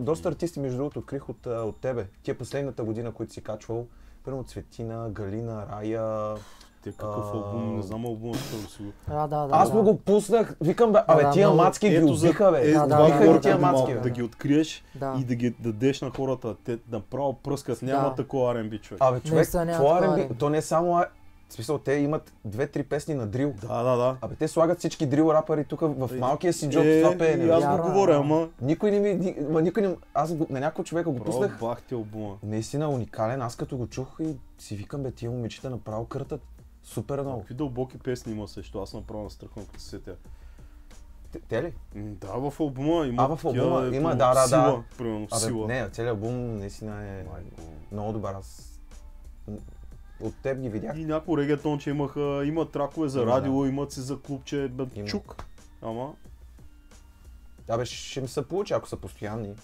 Доста артисти, между другото, открих от тебе. Тия последната година, които си качвал, примерно Цветина, Галина, Рая. Те какъв албум, не знам албума, ще си го... Аз му го пуснах, викам бе, тия мацки ги убиха бе. Биха ги тия мацки, да ги откриеш и да ги дадеш на хората. Те направо пръскат, няма такова R&B човек. Абе човек, това R&B, то не е само... В смисъл, те имат 2-3 песни на дрил. Да. Абе, те слагат всички дрил рапъри тук в малкия си джоб, това пеене. Аз го говоря, ама... Никой не... Аз на някой човека го пуснах. Бах ти албума. Наистина уникален, аз като го чух и си викам бе, тия момичета направо къртат супер много. Какви дълбоки песни има също, аз направо настръхвам като се сетя. Те ли? Да, в албума има. В албума има, Сила, примерно, Сила. Не, целият албум наистина е много добър. Аз от теб ги видях. И някои регетонче имат тракове за радио, имат си за клубче, чук. Ама... Абе, ще ми се получи, ако са постоянни.